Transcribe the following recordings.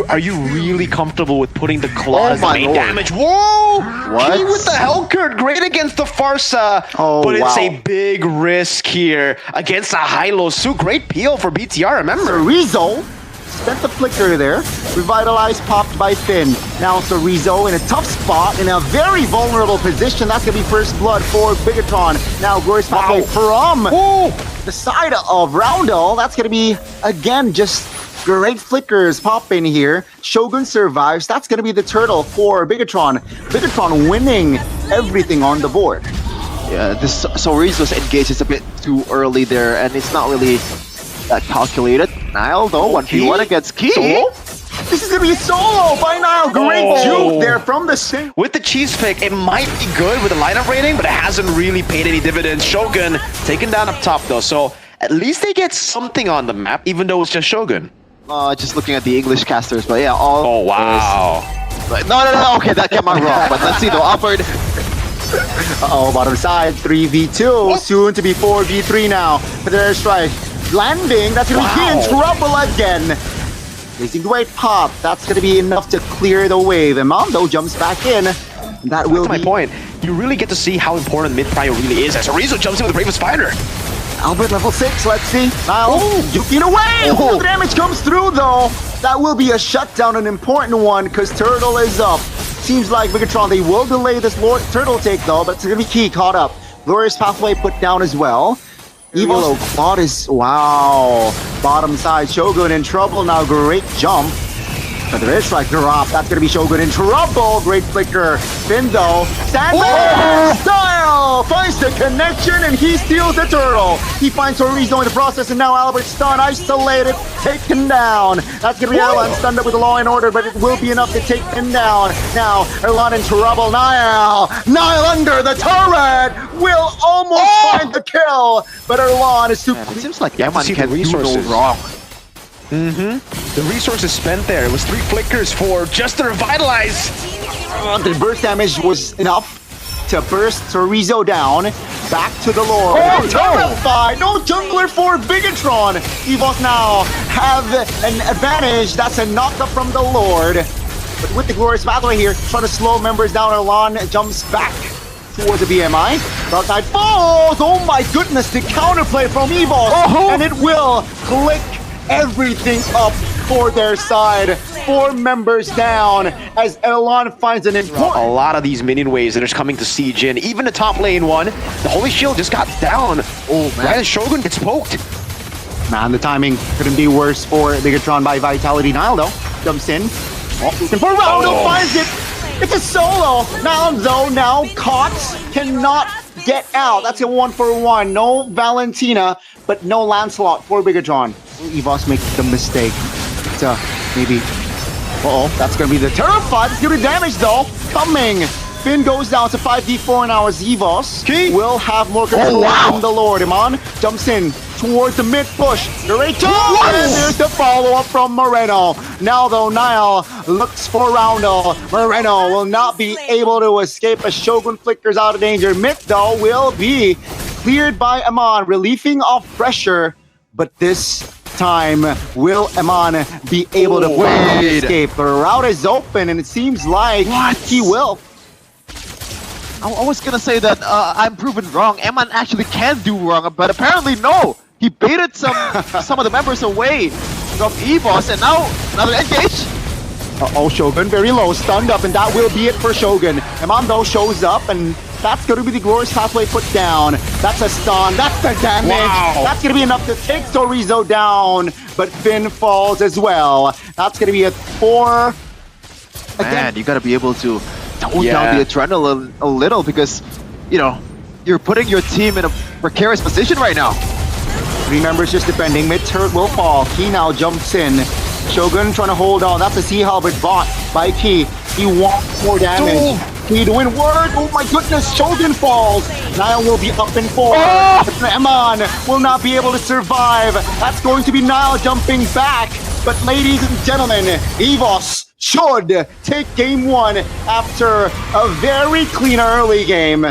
Are you really comfortable with putting the claw as the main damage? Whoa! What? He with the Hellcurt, great against the Farsa, but it's a big risk here against a Hylo. So great peel for BTR, remember? Rizzo spent the flicker there. Revitalized popped by Finn. Now Rizzo in a tough spot, in a very vulnerable position. That's going to be first blood for Bigetron. Now Glorious Pathway from the side of Roundel. That's going to be, again, just great flickers popping here. Shogun survives. That's going to be the turtle for Bigetron. Bigetron winning everything on the board. Yeah, so Rizzo's engage is a bit too early there, and it's not really that calculated. Nile though, 1v1 against Key. Solo? This is going to be solo by Nile. Great juke there from the same. With the cheese pick, it might be good with the lineup rating, but it hasn't really paid any dividends. Shogun taken down up top though, so at least they get something on the map, even though it's just Shogun. Just looking at the English casters, but yeah, all. Oh wow! No. Okay, that came out wrong. But let's see though. Upward. Bottom side 3v2, soon to be 4v3 now. But their strike landing. That's gonna be in trouble again. Racing great pop. That's gonna be enough to clear the wave. And Mondo jumps back in. That will be my point. You really get to see how important mid prio really is as Rizzo jumps in with the Bravest Spider. Albert level 6, let's see. Now, juking away! The damage comes through though. That will be a shutdown, an important one, because Turtle is up. Seems like Bigetron, they will delay this Turtle take though, but it's going to be Key caught up. Glorious Pathway put down as well. Evil Claude is, wow. Bottom side, Shogun in trouble now, great jump. But there is strike drop, that's gonna be Shogun in trouble. Great flicker. Finn though, Sandman style finds the connection and he steals the turtle. He finds Rizzo in the process and now Albert stun, isolated, taken down. That's gonna be Alan stunned up with the Law and Order, but it will be enough to take him down. Now, Erlan in trouble, Nile under the turret, will almost find the kill, but Erlan is super. It seems like Eman can do no wrong. The resources spent there. It was 3 flickers for just to revitalize. The burst damage was enough to burst Rizzo down. Back to the Lord. Terrified! No jungler for Bigetron. Evos now have an advantage. That's a knockup from the Lord. But with the Glorious Pathway here, trying to slow members down, Erlan jumps back towards the BMI. Dark Knight falls! Oh my goodness, the counterplay from Evos. And it will click everything up for their side. 4 members down as Erlan finds an important. A lot of these minion waves that are coming to siege in. Even the top lane one, the Holy Shield just got down. Oh man, right as Shogun gets poked. Man, the timing couldn't be worse for Bigetron by Vitality. Nile though jumps in. Looking for Roundel, finds it. It's a solo. Now though, now caught, cannot get out. That's a 1-for-1. No Valentina, but no Lancelot for Bigetron. Evos makes the mistake to maybe. That's gonna be the Terrified. It's gonna be damage though. Coming. Finn goes down to 5d4 now as Evos will have more control from the Lord. Iman jumps in towards the mid push. And there's the follow-up from Moreno. Now though, Nile looks for Roundel. Moreno will not be able to escape as Shogun flickers out of danger. Mid though will be cleared by Iman, relieving off pressure. But this time, will Iman be able to escape? The route is open and it seems like he will. I was gonna say that I'm proven wrong. Eman actually can do wrong, but apparently no. He baited some of the members away from Evos, and now another engage. Shogun very low, stunned up, and that will be it for Shogun. Eman though shows up, and that's going to be the Glorious Pathway put down. That's a stun, that's the damage. That's going to be enough to take Rizzo down, but Finn falls as well. That's going to be a 4. Man, you got to be able to tone down the adrenaline a little because, you know, you're putting your team in a precarious position right now. 3 members just defending. Mid turret will fall. Key now jumps in. Shogun trying to hold on. That's a Sea Halberd bought by Key. He wants more damage. Key to win word. Oh my goodness. Shogun falls. Nile will be up in 4. Eman will not be able to survive. That's going to be Nile jumping back. But ladies and gentlemen, Evos should take game 1 after a very clean early game.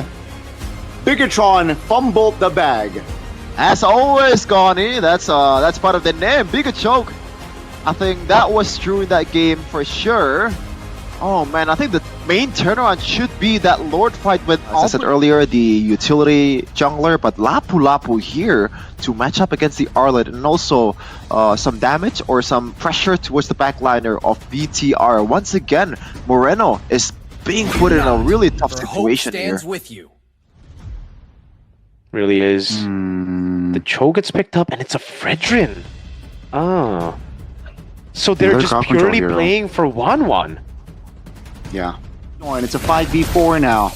Bigetron fumbled the bag. As always, Goni, that's part of the name, Big Choke. I think that was true in that game for sure. Oh man, I think the main turnaround should be that Lord fight with, as I said earlier, the utility jungler, but Lapu Lapu here to match up against the Arlet, and also some damage or some pressure towards the backliner of BTR. Once again, Moreno is being put in a really tough situation here. With you. Really is. The Cho gets picked up, and it's a Fredrin. Ah. So they're Another just crowd control purely hero. playing for 1-1. Yeah. And it's a 5v4 now.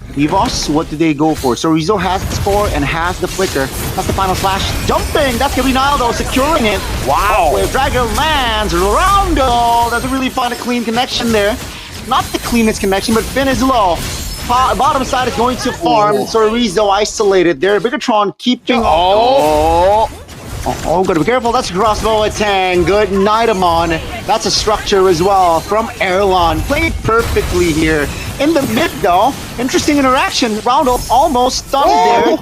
Evos, what do they go for? So Rizzo has the score and has the flicker. That's the final slash. Jumping! That's gonna be Naldo securing it. Wow! Where Dragon lands. Rondo doesn't really find a clean connection there. Not the cleanest connection, but Finn is low. Bottom side is going to farm. So Rizzo isolated there. Bigetron keeping. Oh, gotta be careful. That's a crossbow attack. Good night, Amon. That's a structure as well from Erlon. Played perfectly here. In the mid, though, interesting interaction. Roundel almost stunned there.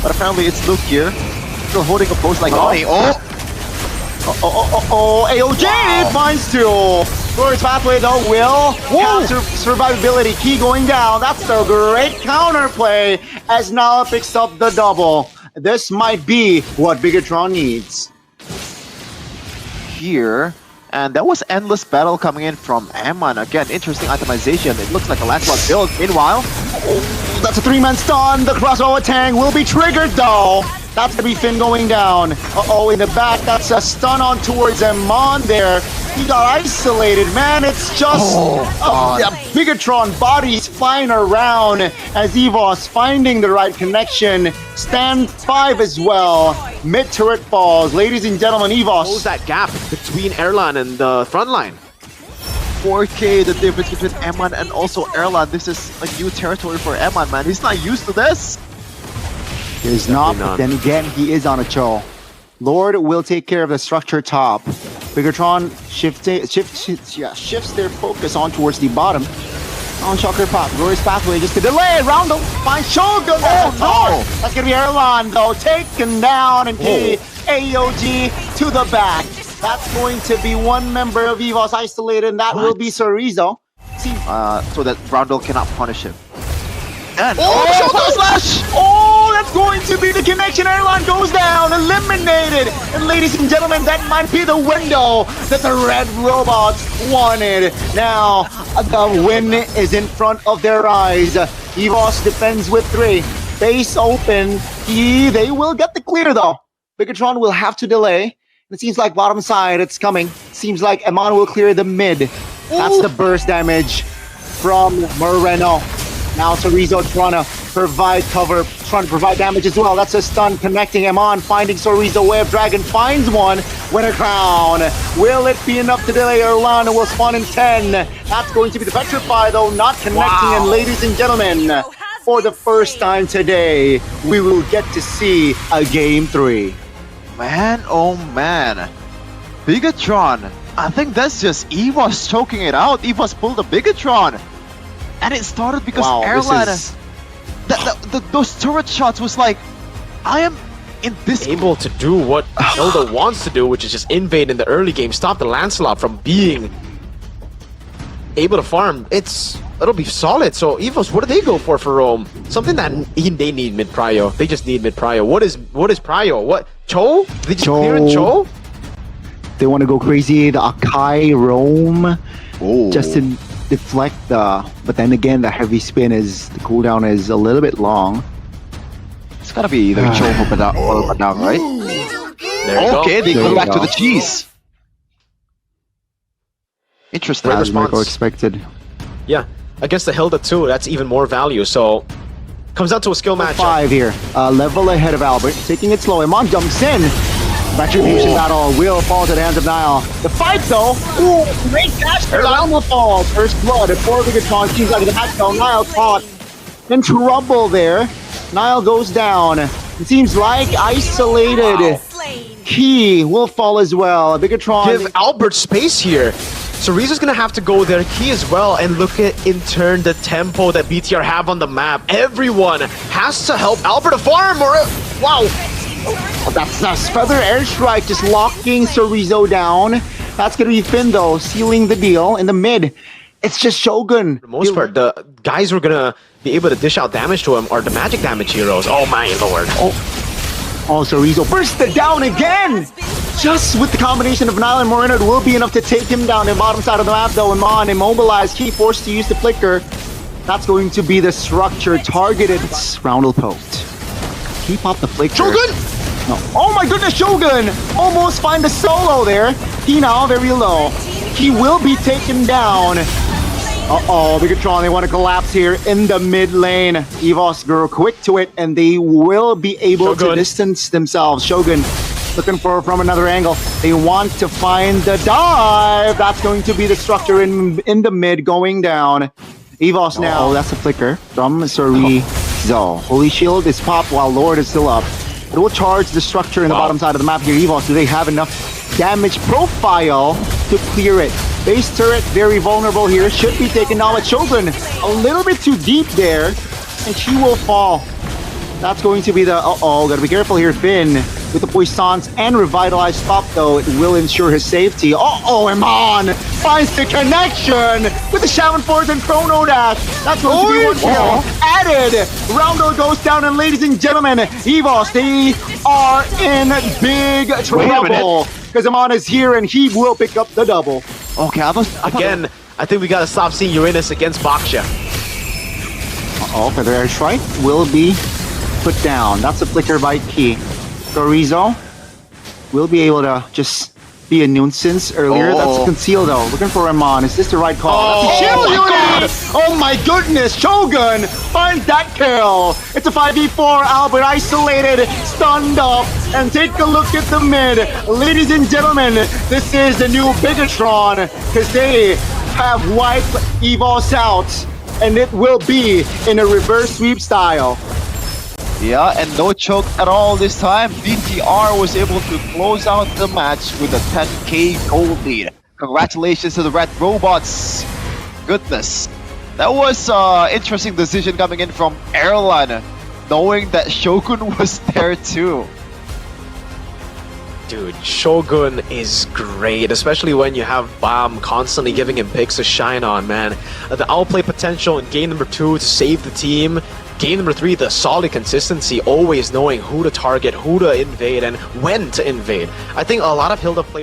But apparently it's Luke here. Still holding a post like Oni. AOJ finds two. Glorious pathway, though, will have survivability. Key going down. That's the great counterplay as Nala picks up the double. This might be what Bigetron needs. Here, and that was endless battle coming in from Amman. Again, interesting itemization. It looks like a Lancelot build. Meanwhile, That's a 3-man stun. The crossbow attack will be triggered, though. That's gonna be Finn going down. In the back, that's a stun on towards Amon there. He got isolated, man. It's just Bigetron bodies flying around as Evos finding the right connection. Stand 5 as well. Mid turret falls. Ladies and gentlemen, Close Evos. that gap between Erlan and the front line. 4K, the difference between Amman and also Erlan. This is a new territory for Amman, man. He's not used to this. He is not, but then again, he is on a Cho. Lord will take care of the structure top. Bigetron shifts their focus on towards the bottom. On Shocker Pop, Glorious Pathway just to delay. Roundel finds Shogun. No! That's gonna be Erlon though, taken down and AOG to the back. That's going to be one member of Evos isolated, and that will be Sorizo. So that Roundel cannot punish him. And Shogun Slash! Oh, that's going to be the connection. Erlon goes down, eliminated. And ladies and gentlemen, that might be the window that the Red Robots wanted. Now, the win is in front of their eyes. Evos defends with 3. Base open. They will get the clear though. Bigetron will have to delay. It seems like bottom side, it's coming. Seems like Amon will clear the mid. That's the burst damage from Moreno. Now Sorizo trying to provide cover, trying to provide damage as well. That's a stun connecting Amon, finding Sorizo. Wave Dragon finds one. Winner crown. Will it be enough to delay Erlan? Will spawn in 10. That's going to be the Petrify though, not connecting. And ladies and gentlemen, for the first time today, we will get to see a game 3. man, oh man. Bigetron. I think that's just Evos choking it out. Evos pulled the Bigetron. And it started because Erlan, those turret shots was like, I am in this... Able to do what Hilda wants to do, which is just invade in the early game, stop the Lancelot from being able to farm. It'll be solid. So Evos, what do they go for Rome? Something that they need mid prio. They just need mid prio. What is prio? What Cho? They just clear in Cho? They want to go crazy. The Akai roam just to deflect the. But then again, the heavy spin the cooldown is a little bit long. It's gotta be either Cho or Padang, right? There you go. Okay, they There go you back to go. the cheese. Interesting. Great As response. Michael expected. Yeah, against the Hilda too. That's even more value. So comes down to a skill matchup. 5 here. Level ahead of Albert. Taking it slow. Amon jumps in. Retribution battle will fall to the hands of Nile. The fight though. Ooh, great dash. Erlan will fall. First blood. Before Bigetron seems like the back though. Nile caught in trouble there. Nile goes down. It seems like isolated. Key will fall as well. Bigetron. Give Albert space here. So Riza's gonna have to go there, Key as well, and look at, in turn, the tempo that BTR have on the map. Everyone has to help Albert to farm, or wow. That's a feather airstrike just locking Chorizo down. That's gonna be Finn though, sealing the deal in the mid. It's just Shogun. For the most part, the guys who are gonna be able to dish out damage to him are the magic damage heroes. Oh my lord. Oh, Chorizo bursted down again! Just with the combination of Nile and Moreno, it will be enough to take him down in the bottom side of the map though. And Mon immobilized, he forced to use the flicker. That's going to be the structure targeted. Roundel poked. Keep up the flicker. Shogun! No. Oh my goodness, Shogun! Almost find the solo there. He now very low. He will be taken down. Uh-oh, Bigetron, they want to collapse here in the mid lane. Evos grow quick to it, and they will be able to distance themselves. Shogun looking for from another angle. They want to find the dive. That's going to be the structure in the mid going down. Evos now. Oh, that's a flicker from Chorizo. Holy Shield is popped while Lord is still up. It will charge the structure in the bottom side of the map here. Evos, do they have enough damage profile to clear it? Base turret, very vulnerable here. Should be taken down with Shogun. A little bit too deep there, and she will fall. That's going to be the... Uh-oh, gotta be careful here, Finn. With the Puissance and Revitalized pop, though, it will ensure his safety. Uh-oh, Iman finds the connection with the Shaman Force and Chrono Dash. That's going to be one kill. Added. Roundel goes down, and ladies and gentlemen, Evos, they are in big trouble. Because Iman is here, and he will pick up the double. Okay, Again, I think we gotta stop seeing Uranus against Baksha. Uh-oh, Feather Airstrike will be put down. That's a flicker by Key. Chorizo will be able to just be a nuisance earlier. That's a conceal though. Looking for Iman. Is this the right call? Oh my goodness! Shogun finds that kill. It's a 5v4. Albert isolated, stunned up, and take a look at the mid. Ladies and gentlemen, this is the new Bigetron because they have wiped Evos out, and it will be in a reverse sweep style. Yeah, and no choke at all this time. BTR was able to close out the match with a 10k gold lead. Congratulations to the Red Robots. Goodness. That was an interesting decision coming in from Airline, knowing that Shogun was there too. Dude, Shogun is great, especially when you have Bam constantly giving him picks to shine on, man. The outplay potential in game number 2 to save the team. Game number 3, the solid consistency, always knowing who to target, who to invade, and when to invade. I think a lot of Hilda players